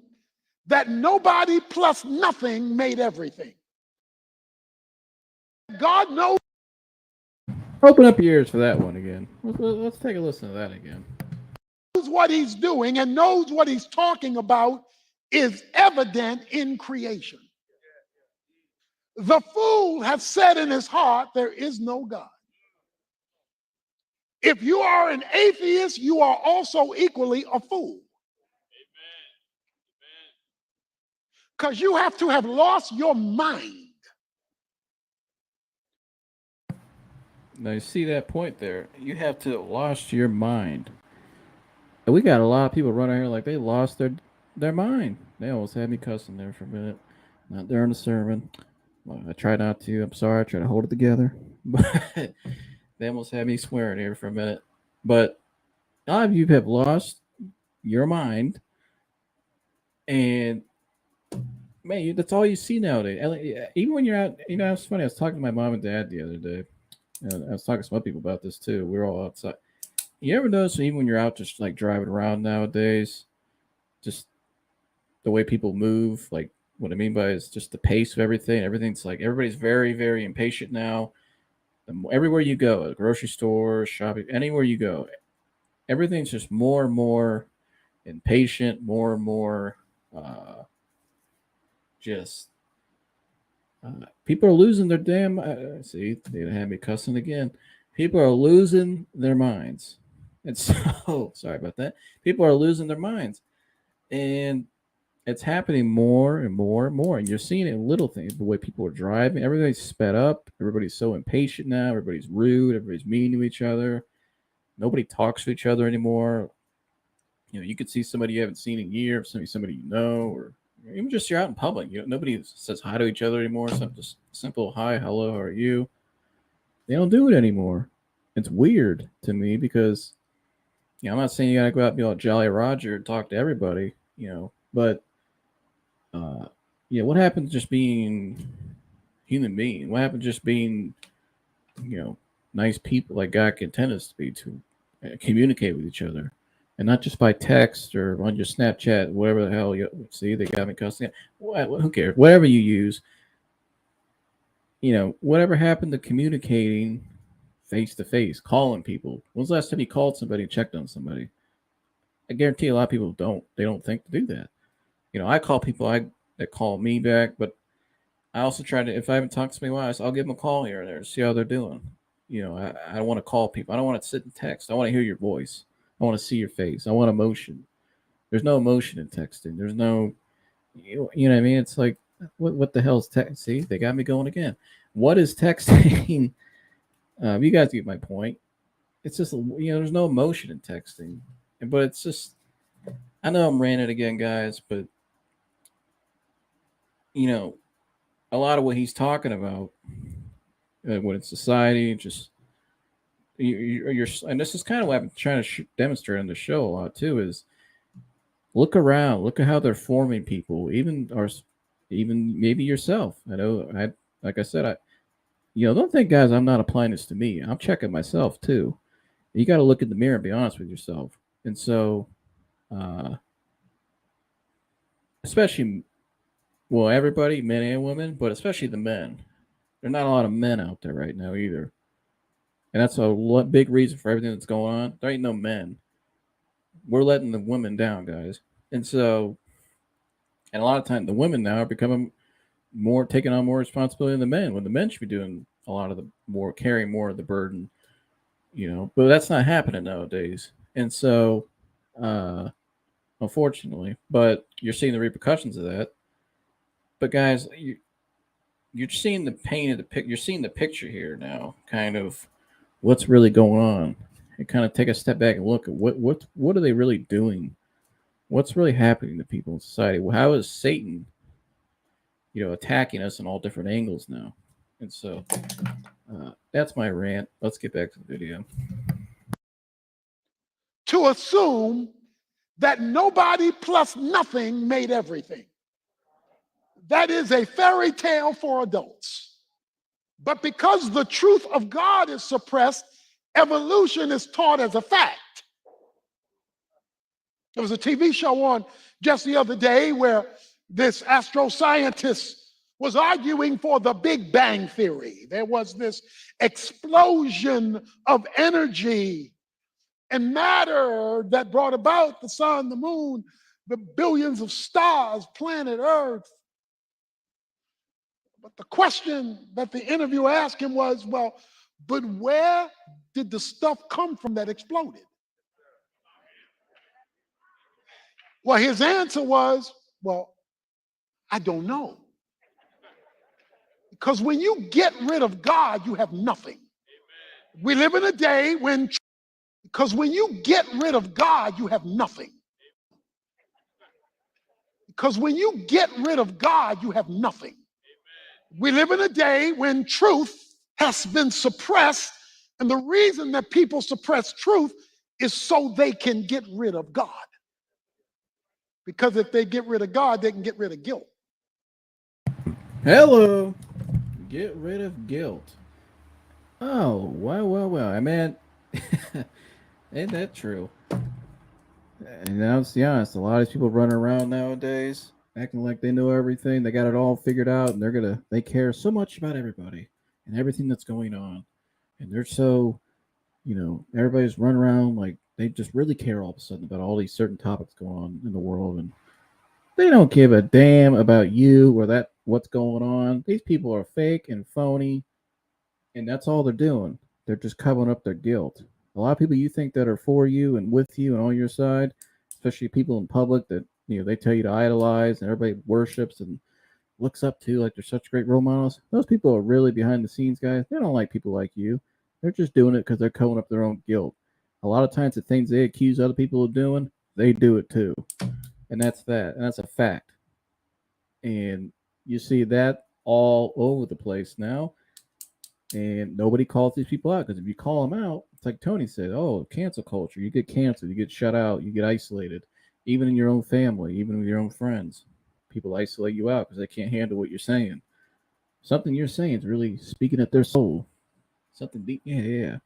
that nobody plus nothing made everything. God knows. Open up your ears for that one again. Let's take a listen to that again. Knows what he's doing and knows what he's talking about is evident in creation. The fool has said in his heart, there is no God. If you are an atheist, you are also equally a fool. Because you have to have lost your mind. Now you see that point there. You have to have lost your mind. And we got a lot of people running here like they lost their mind. They almost had me cussing there for a minute. Not during the sermon. Well, I try not to. I'm sorry. I try to hold it together. But they almost had me swearing here for a minute. But a lot of you have lost your mind. And man, that's all you see nowadays. Even when you're out, it's funny. I was talking to my mom and dad the other day. And I was talking to some other people about this too. We're all outside. You ever notice even when you're out just like driving around nowadays, just the way people move, like what I mean by is just the pace of everything. Everything's like everybody's very, very impatient now. Everywhere you go, a grocery store, shopping, anywhere you go, everything's just more and more impatient, more and more just people are losing their damn see, they had me cussing again. People are losing their minds. And so, sorry about that. People are losing their minds. And it's happening more and more and more. And you're seeing it in little things, the way people are driving. Everybody's sped up. Everybody's so impatient now. Everybody's rude. Everybody's mean to each other. Nobody talks to each other anymore. You could see somebody you haven't seen in years, somebody you know, or even just you're out in public. Nobody says hi to each other anymore. Something just simple hi, hello, how are you? They don't do it anymore. It's weird to me because I'm not saying you gotta go out and be all Jolly Roger and talk to everybody, but uh, what happened to just being human being? What happened to just being, nice people like God can intend us to be, to communicate with each other, and not just by text or on your Snapchat, whatever the hell you see. They got me cussing. Who cares? Whatever you use, whatever happened to communicating face to face, calling people? When's the last time you called somebody and checked on somebody? I guarantee a lot of people don't. They don't think to do that. I call people that call me back, but I also try to, if I haven't talked to somebody in a while, I'll give them a call here and there to see how they're doing. I don't want to call people. I don't want to sit and text. I want to hear your voice. I want to see your face. I want emotion. There's no emotion in texting. There's no, you know what I mean? It's like, what the hell is text? See, they got me going again. What is texting? You guys get my point. It's just, there's no emotion in texting. But it's just, I know I'm ranting again, guys, but, a lot of what he's talking about, when it's society, just, you're, and this is kind of what I'm trying to demonstrate on the show a lot too, is look around, look at how they're forming people, even maybe yourself. I know, like I said, don't think, guys, I'm not applying this to me. I'm checking myself too. You got to look in the mirror and be honest with yourself. And so, especially, well, everybody, men and women, but especially the men. There are not a lot of men out there right now either. And that's a big reason for everything that's going on. There ain't no men. We're letting the women down, guys. And so, and a lot of times the women now are becoming more, taking on more responsibility than the men, when the men should be doing a lot of the more, carrying more of the burden, but that's not happening nowadays. And so, unfortunately, but you're seeing the repercussions of that. But guys, you're seeing the pain of the picture. You're seeing the picture here now, kind of what's really going on, and kind of take a step back and look at what are they really doing? What's really happening to people in society? Well, how is Satan, attacking us in all different angles now? And so, that's my rant. Let's get back to the video. To assume that nobody plus nothing made everything. That is a fairy tale for adults. But because the truth of God is suppressed, evolution is taught as a fact. There was a TV show on just the other day where this astroscientist was arguing for the Big Bang Theory. There was this explosion of energy and matter that brought about the sun, the moon, the billions of stars, planet Earth. But the question that the interviewer asked him was, well, but where did the stuff come from that exploded? Well, his answer was, well, I don't know. Because when you get rid of God, you have nothing. We live in a day when, because when you get rid of God, you have nothing. Because when you get rid of God, you have nothing. We live in a day when truth has been suppressed, and the reason that people suppress truth is so they can get rid of God. Because if they get rid of God, they can get rid of guilt. Hello. Get rid of guilt. Oh, well. I mean, ain't that true? And let's be honest, a lot of people running around nowadays acting like they know everything. They got it all figured out, and they care so much about everybody and everything that's going on. And they're so, everybody's running around like they just really care all of a sudden about all these certain topics going on in the world. And they don't give a damn about you or what's going on. These people are fake and phony, and that's all they're doing. They're just covering up their guilt. A lot of people you think that are for you and with you and on your side, especially people in public that they tell you to idolize and everybody worships and looks up to like they're such great role models. Those people are really behind the scenes guys. They don't like people like you. They're just doing it because they're covering up their own guilt. A lot of times the things they accuse other people of doing, they do it too. And that's that. And that's a fact. And you see that all over the place now. And nobody calls these people out because if you call them out, it's like Tony said, oh, cancel culture. You get canceled, you get shut out, you get isolated, even in your own family, even with your own friends. People isolate you out because they can't handle what you're saying. Something you're saying is really speaking at their soul. Something deep, yeah.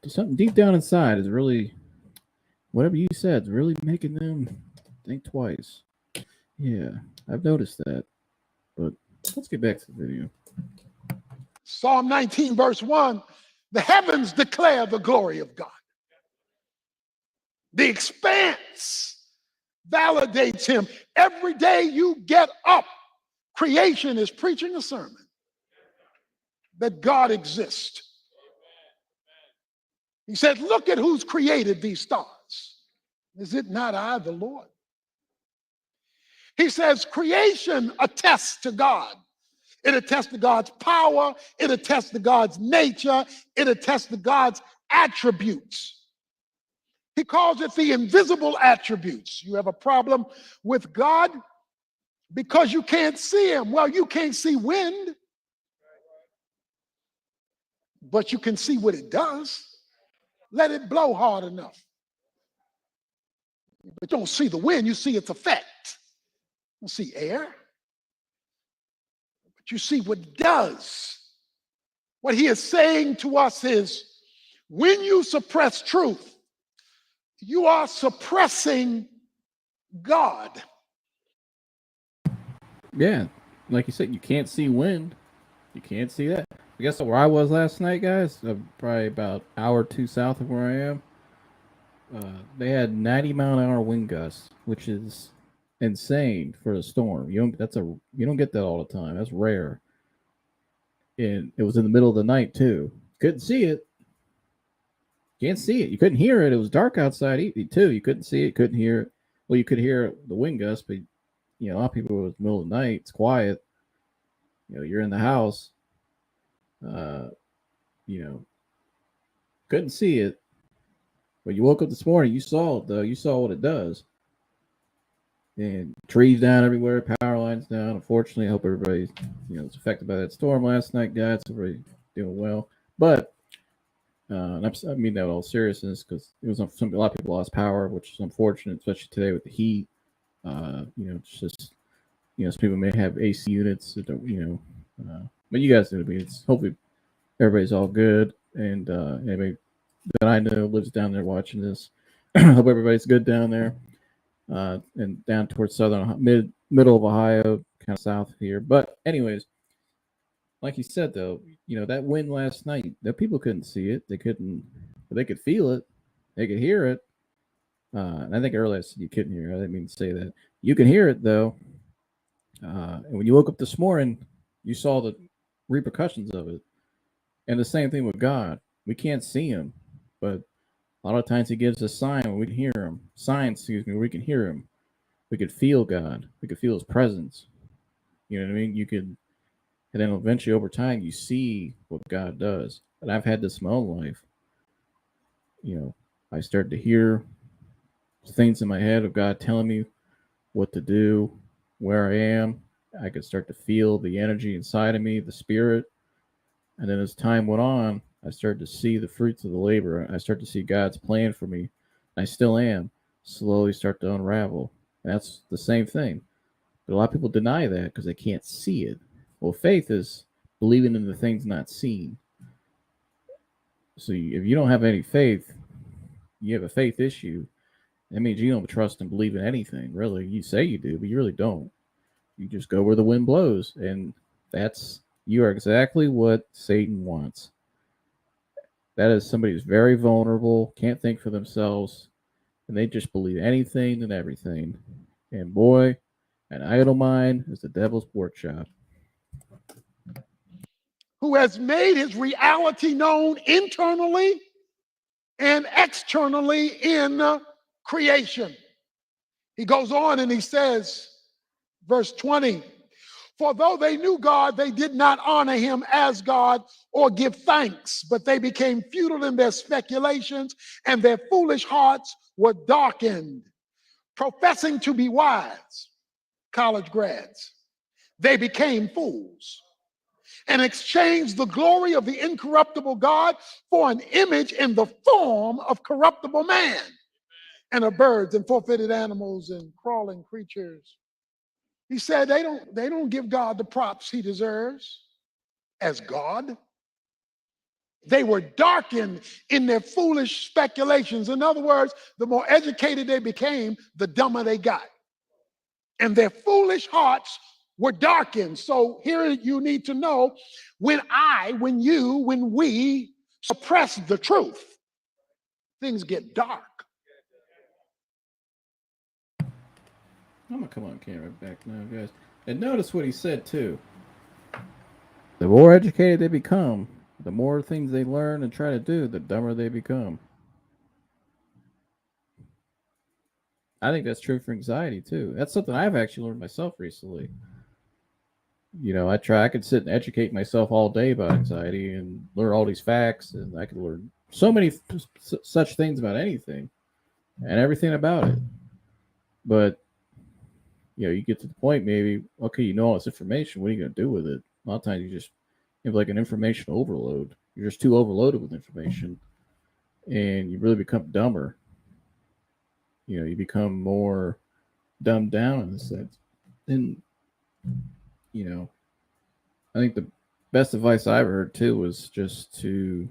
Something deep down inside is really, whatever you said, is really making them think twice. Yeah, I've noticed that. But let's get back to the video. Psalm 19, verse 1, the heavens declare the glory of God. The expanse validates him. Every day you get up, creation is preaching a sermon that God exists. He said, look at who's created these stars. Is it not I, the Lord? He says, creation attests to God. It attests to God's power. It attests to God's nature. It attests to God's attributes. He calls it the invisible attributes. You have a problem with God because you can't see him. Well, you can't see wind, but you can see what it does. Let it blow hard enough. But you don't see the wind, you see its effect. You don't see air. You see what it does. What he is saying to us is, when you suppress truth, you are suppressing God. Yeah, like you said, you can't see wind. You can't see that. I guess where I was last night, guys, probably about an hour or two south of where I am, they had 90-mile-an-hour wind gusts, which is insane for a storm. You don't get that all the time. That's rare. And it was in the middle of the night too. Couldn't see it. Can't see it. You couldn't hear it. It was dark outside too. You couldn't see it. Couldn't hear it. Well, you could hear the wind gust, but a lot of people, it was the middle of the night. It's quiet. You're in the house. Couldn't see it. But you woke up this morning. You saw it though. You saw what it does. And trees down everywhere, power lines down. Unfortunately, I hope everybody, was affected by that storm last night, guys. Everybody doing well. But and I mean that with all seriousness, because it was a lot of people lost power, which is unfortunate, especially today with the heat. It's just some people may have AC units that don't, but you guys know what I mean. It's hopefully everybody's all good, and anybody that I know lives down there watching this. Hope everybody's good down there. And down towards middle of Ohio, kind of south of here. But anyways, like you said though, that wind last night, that people couldn't see it. They couldn't, but they could feel it. They could hear it. And I think earlier I said you couldn't hear it. I didn't mean to say that. You can hear it though. And when you woke up this morning, you saw the repercussions of it. And the same thing with God. We can't see him, but a lot of times he gives us signs when we can hear him. We can hear him. We could feel God. We could feel his presence. You know what I mean? And then eventually over time you see what God does. And I've had this in my own life. I start to hear things in my head of God telling me what to do, where I am. I could start to feel the energy inside of me, the spirit. And then as time went on, I started to see the fruits of the labor. I start to see God's plan for me. I still am. Slowly start to unravel. And that's the same thing. But a lot of people deny that because they can't see it. Well, faith is believing in the things not seen. So if you don't have any faith, you have a faith issue. That means you don't trust and believe in anything, really. You say you do, but you really don't. You just go where the wind blows. And you are exactly what Satan wants. That is somebody who's very vulnerable, can't think for themselves, and they just believe anything and everything. And boy, an idle mind is the devil's workshop. Who has made his reality known internally and externally in creation. He goes on and he says, verse 20, for though they knew God, they did not honor him as God or give thanks, but they became futile in their speculations, and their foolish hearts were darkened. Professing to be wise, college grads, they became fools and exchanged the glory of the incorruptible God for an image in the form of corruptible man and of birds and four-footed animals and crawling creatures. He said they don't give God the props he deserves as God. They were darkened in their foolish speculations. In other words, the more educated they became, the dumber they got. And their foolish hearts were darkened. So here you need to know, when we suppress the truth, things get dark. I'm gonna come on camera back now, guys. And notice what he said too. The more educated they become, the more things they learn and try to do, the dumber they become. I think that's true for anxiety too. That's something I've actually learned myself recently. You know, I could sit and educate myself all day about anxiety and learn all these facts, and I could learn so many such things about anything and everything about it. But you know, you get to the point maybe, okay, you know all this information, what are you going to do with it? A lot of times you just have like an information overload. You're just too overloaded with information, and you really become dumber. You know, you become more dumbed down in a sense. And, you know, I think the best advice I ever heard too was just to,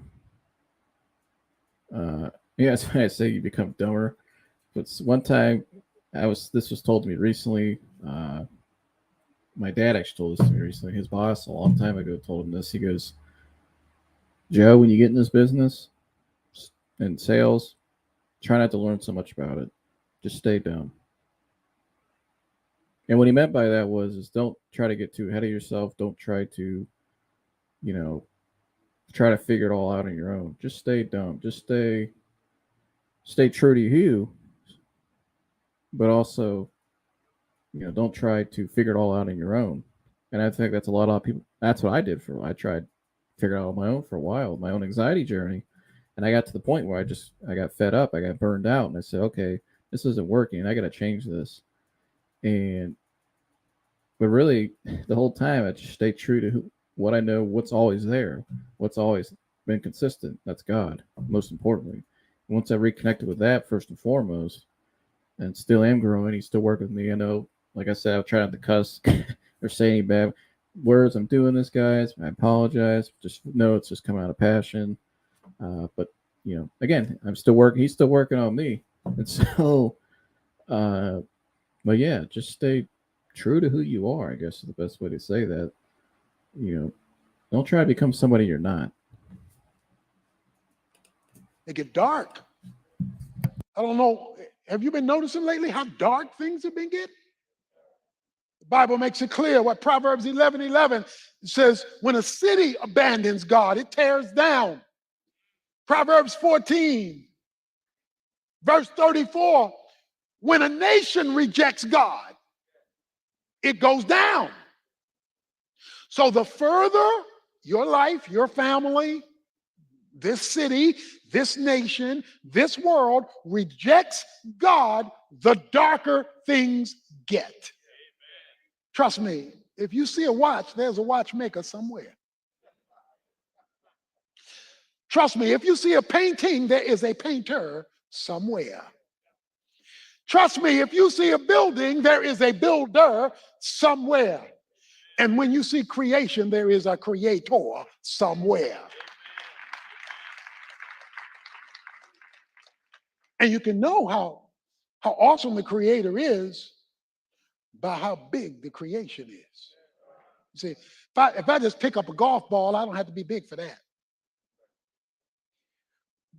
yeah, that's why I say you become dumber. But one time, this was told to me recently. My dad actually told this to me recently. His boss, a long time ago, told him this. He goes, Joe, when you get in this business and sales, try not to learn so much about it. Just stay dumb. And what he meant by that is don't try to get too ahead of yourself. Don't try to, you know, try to figure it all out on your own. Just stay dumb. Just stay true to you, but also, you know, don't try to figure it all out on your own. And I think that's a lot of people. That's what I did I tried to figure it out on my own for a while, my own anxiety journey. And I got to the point where I got fed up. I got burned out, and I said, okay, this isn't working. I got to change this. But really, the whole time I just stay true to what I know, what's always there, what's always been consistent. That's God, most importantly. And once I reconnected with that first and foremost, and still am growing, he's still working with me. I know, like I said, I'll try not to cuss or say any bad words. I'm doing this, guys. I apologize. Just know it's just coming out of passion. But you know, again, I'm still working. He's still working on me, and so, but yeah, just stay true to who you are. I guess is the best way to say that. You know, don't try to become somebody you're not. They get dark. I don't know. Have you been noticing lately how dark things have been getting? The Bible makes it clear what Proverbs 11:11 says: when a city abandons God, it tears down. Proverbs 14, verse 34, when a nation rejects God, it goes down. So the further your life, your family, this city, this nation, this world rejects God, the darker things get. Trust me, if you see a watch, there's a watchmaker somewhere. Trust me, if you see a painting, there is a painter somewhere. Trust me, if you see a building, there is a builder somewhere. And when you see creation, there is a creator somewhere. And you can know how awesome the creator is by how big the creation is. You see, if I just pick up a golf ball, I don't have to be big for that.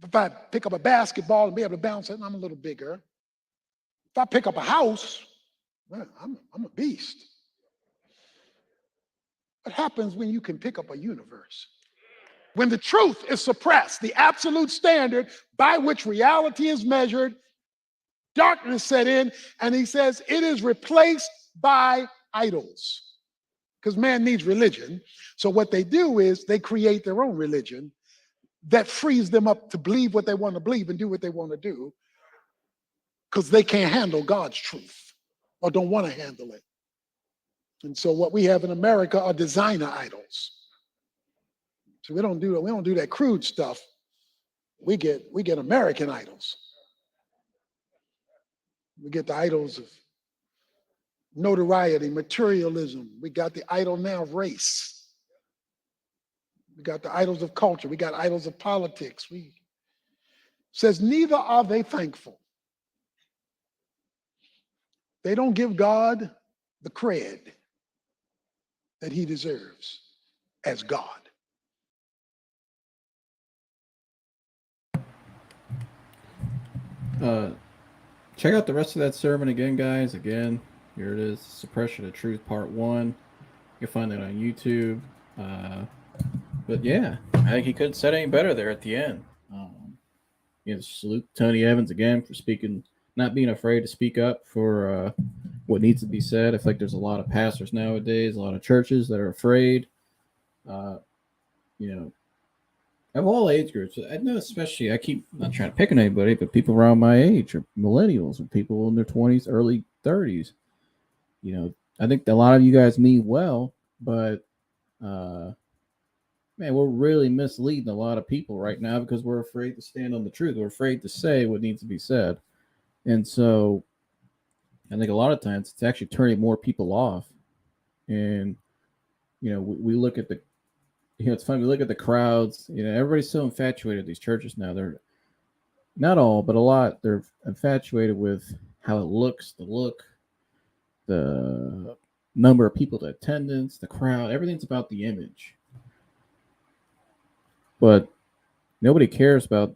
If I pick up a basketball and be able to bounce it, I'm a little bigger. If I pick up a house, well, I'm a beast. What happens when you can pick up a universe? When the truth is suppressed, the absolute standard by which reality is measured, darkness set in, and he says it is replaced by idols. Because man needs religion. So what they do is they create their own religion that frees them up to believe what they want to believe and do what they want to do, because they can't handle God's truth or don't want to handle it. And so what we have in America are designer idols. So we don't do that crude stuff. We get American idols. We get the idols of notoriety, materialism. We got the idol now of race. We got the idols of culture. We got idols of politics. Says neither are they thankful. They don't give God the cred that he deserves as God. Check out the rest of that sermon again, guys. Again, here it is, Suppression of Truth, Part 1. You can find that on YouTube. But yeah, I think he couldn't said any better there at the end. Salute Tony Evans again for speaking, not being afraid to speak up for what needs to be said. I feel like there's a lot of pastors nowadays, a lot of churches that are afraid. Of all age groups, I know especially, I keep not trying to pick on anybody, but people around my age or millennials or people in their 20s, early 30s. I think a lot of you guys mean well, but man, we're really misleading a lot of people right now because we're afraid to stand on the truth. We're afraid to say what needs to be said. And so I think a lot of times it's actually turning more people off. And, we look at the, it's funny, we look at the crowds, everybody's so infatuated with these churches now. They're not all, but a lot, they're infatuated with how it looks, the look, the number of people, the attendance, the crowd, everything's about the image. But nobody cares about,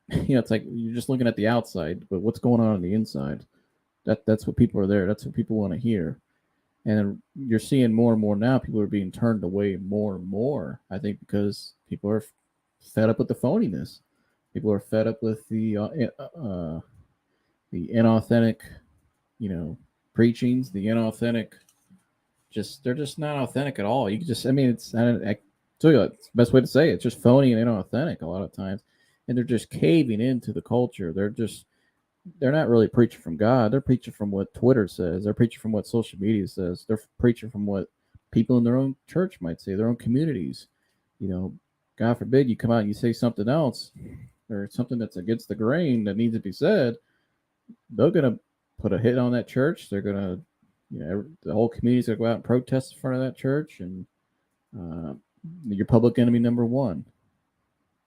it's like you're just looking at the outside, but what's going on the inside? That's what people are there. That's what people want to hear. And you're seeing more and more now, people are being turned away more and more, I think, because people are fed up with the phoniness. People are fed up with the inauthentic, preachings, the inauthentic, they're just not authentic at all. You can just, I tell you, it's the best way to say it. It's just phony and inauthentic a lot of times. And they're just caving into the culture. They're not really preaching from God. They're preaching from what Twitter says. They're preaching from what social media says. They're preaching from what people in their own church might say, their own communities. God forbid you come out and you say something else or something that's against the grain that needs to be said. They're going to put a hit on that church. They're going to, the whole community's going to go out and protest in front of that church. And you're public enemy number one.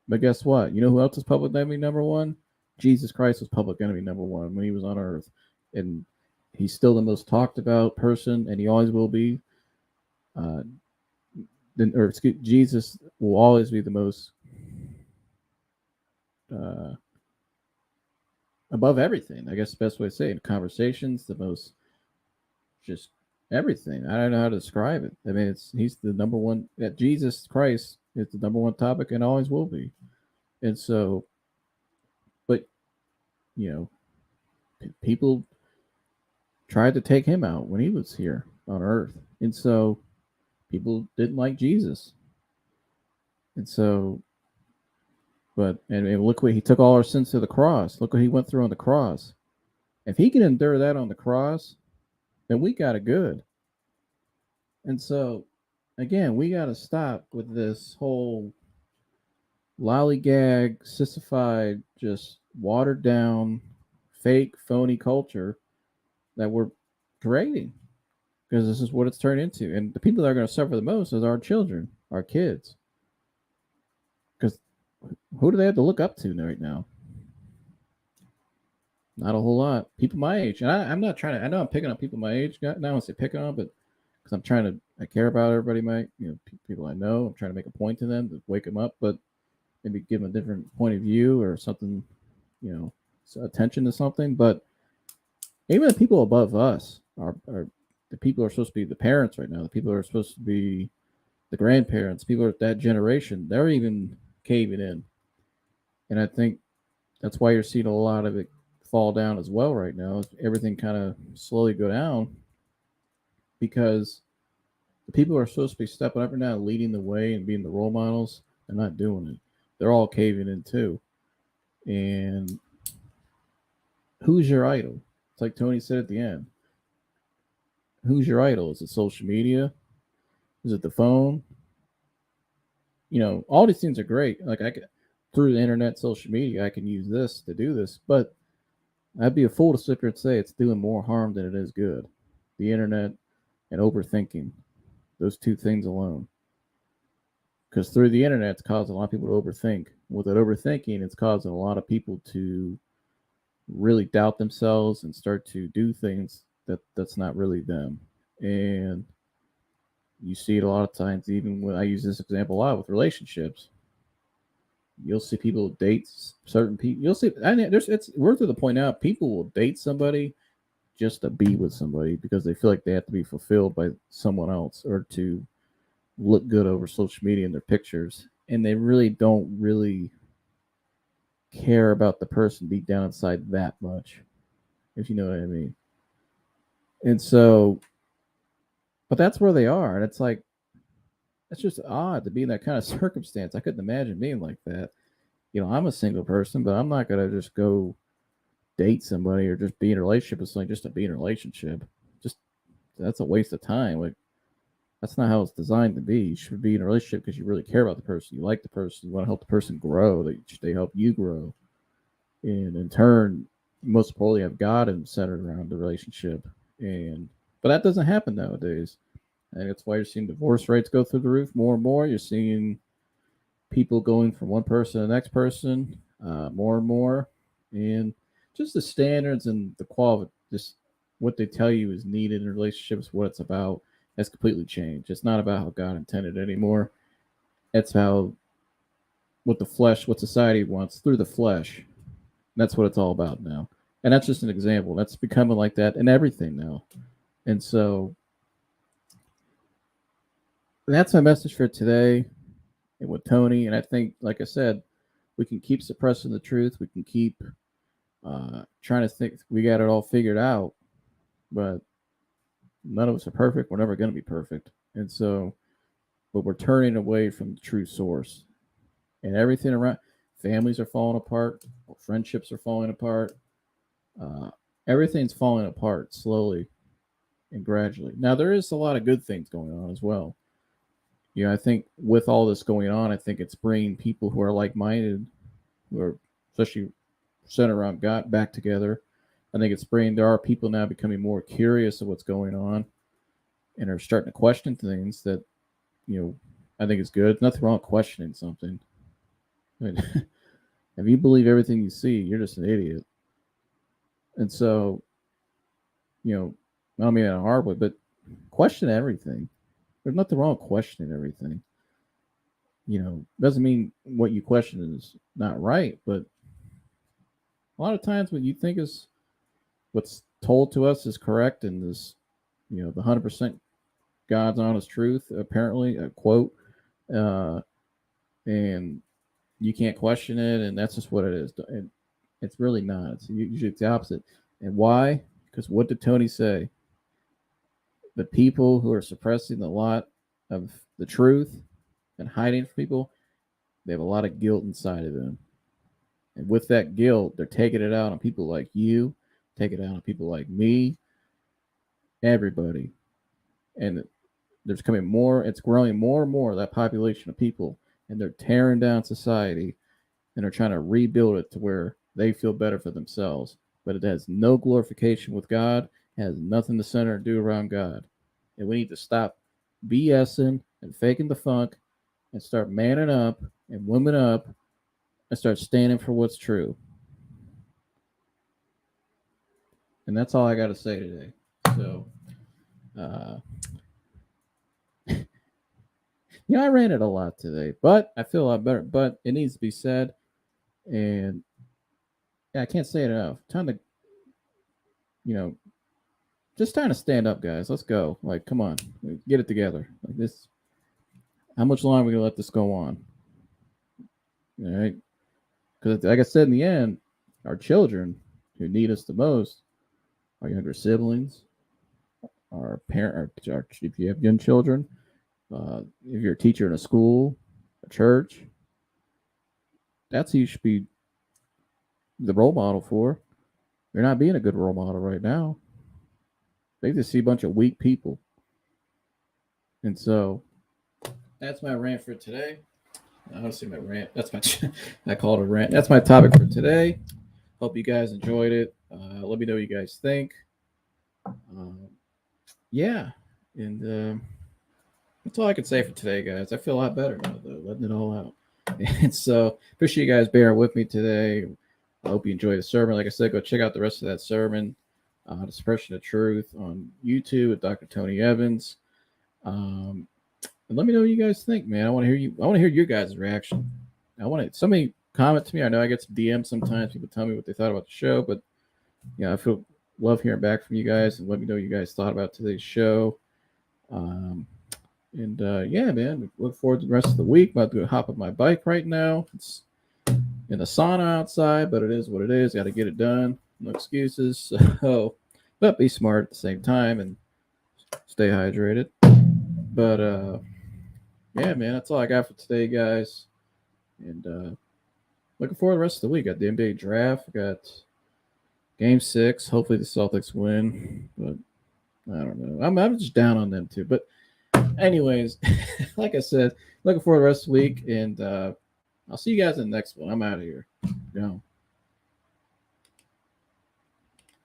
But guess what? You know who else is public enemy number one? Jesus Christ was public enemy number one when he was on earth. And he's still the most talked about person, and he always will be. Jesus will always be the most above everything. I guess the best way to say it. In conversations, the most just everything. I don't know how to describe it. He's the number one. Jesus Christ is the number one topic and always will be. And so, but people tried to take him out when he was here on earth. And so people didn't like Jesus. And so, and look what he took all our sins to the cross. Look what he went through on the cross. If he can endure that on the cross, then we got it good. And so, again, we got to stop with this whole lollygag, sissified, just watered down, fake, phony culture that we're creating, because this is what it's turned into. And the people that are going to suffer the most is our children, our kids. Because who do they have to look up to right now? Not a whole lot. People my age. And I'm not trying to, I know I'm picking on people my age. Not want to say picking on, but because I care about everybody, people I know. I'm trying to make a point to them to wake them up, but maybe give them a different point of view or something, attention to something. But even the people above us are the people who are supposed to be the parents right now, the people who are supposed to be the grandparents, people at that generation, they're even caving in. And I think that's why you're seeing a lot of it fall down as well right now. Everything kind of slowly go down because the people who are supposed to be stepping up and down, leading the way and being the role models, they're not doing it. They're all caving in too. And who's your idol? It's like Tony said at the end. Who's your idol? Is it social media? Is it the phone? All these things are great. Like I could, through the internet, social media, I can use this to do this, but I'd be a fool to sit there and say it's doing more harm than it is good. The internet and overthinking, those two things alone. Because through the internet, it's causing a lot of people to overthink. With that overthinking, it's causing a lot of people to really doubt themselves and start to do things that's not really them. And you see it a lot of times, even when I use this example a lot with relationships. You'll see people date certain people. You'll see, we're to the point now, people will date somebody just to be with somebody because they feel like they have to be fulfilled by someone else or to look good over social media in their pictures. And they really don't really care about the person deep down inside that much, if you know what I mean. And so, but that's where they are. And it's like, it's just odd to be in that kind of circumstance. I couldn't imagine being like that. I'm a single person, but I'm not going to just go date somebody or just be in a relationship with somebody just to be in a relationship. Just, that's a waste of time. Like, that's not how it's designed to be. You should be in a relationship because you really care about the person. You like the person. You want to help the person grow. They help you grow. And in turn, most importantly, have God centered around the relationship. But that doesn't happen nowadays. And that's why you're seeing divorce rates go through the roof more and more. You're seeing people going from one person to the next person more and more. And just the standards and the quality, just what they tell you is needed in relationships, what it's about, has completely changed. It's not about how God intended it anymore. It's how what society wants through the flesh. That's what it's all about now. And that's just an example. That's becoming like that in everything now. And so that's my message for today and with Tony. And I think, like I said, we can keep suppressing the truth. We can keep trying to think we got it all figured out, but none of us are perfect. We're never going to be perfect. And so, but we're turning away from the true source. And everything around, families are falling apart, friendships are falling apart. Everything's falling apart slowly and gradually. Now, there is a lot of good things going on as well. I think with all this going on, I think it's bringing people who are like-minded, who are especially centered around God, back together. I think there are people now becoming more curious of what's going on and are starting to question things that, I think is good. Nothing wrong with questioning something. I mean, if you believe everything you see, you're just an idiot. And so, I don't mean that in a hard way, but question everything. There's nothing wrong with questioning everything. Doesn't mean what you question is not right, but a lot of times what you think is what's told to us is correct and is, the 100% God's honest truth, apparently, a quote, and you can't question it, and that's just what it is. And it's really not. It's usually the opposite. And why? Because what did Tony say? The people who are suppressing a lot of the truth and hiding from people, they have a lot of guilt inside of them. And with that guilt, they're taking it out on people like you, taking it out on people like me, everybody. And there's coming more, it's growing more and more, that population of people, and they're tearing down society and are trying to rebuild it to where they feel better for themselves. But it has no glorification with God, it has nothing to center and do around God. And we need to stop BSing and faking the funk and start manning up and women up and start standing for what's true. And that's all I got to say today. So, I ran it a lot today, but I feel a lot better. But it needs to be said. And I can't say it enough. Time to, just time to stand up, guys. Let's go. Like, come on, get it together. Like this, how much longer are we gonna let this go on? All right, because like I said, in the end, our children who need us the most, our younger siblings, our parent, if you have young children, if you're a teacher in a school, a church, that's who you should be the role model for. You're not being a good role model right now. They just see a bunch of weak people. And so that's my rant for today. I don't see my rant. That's my I call it a rant. That's my topic for today. Hope you guys enjoyed it. Let me know what you guys think. Yeah, and that's all I can say for today, guys. I feel a lot better now, though, letting it all out. And so appreciate you guys bearing with me today. I hope you enjoyed the sermon. Like I said, go check out the rest of that sermon, The Suppression of Truth, on YouTube with Dr. Tony Evans. And let me know what you guys think, man. I want to hear you. I want to hear your guys' reaction. I want to somebody comment to me. I know I get some DMs sometimes. People tell me what they thought about the show, but yeah, I love hearing back from you guys, and let me know what you guys thought about today's show. Yeah, man, look forward to the rest of the week. I'm about to hop on my bike right now. It's in the sauna outside, but it is what it is. Got to get it done. No excuses. So, but be smart at the same time and stay hydrated. But yeah, man, that's all I got for today, guys. And looking forward to the rest of the week. Got the NBA draft. Got Game 6. Hopefully the Celtics win, but I don't know. I'm just down on them too. But anyways, like I said, looking forward to the rest of the week, and I'll see you guys in the next one. I'm out of here. Go.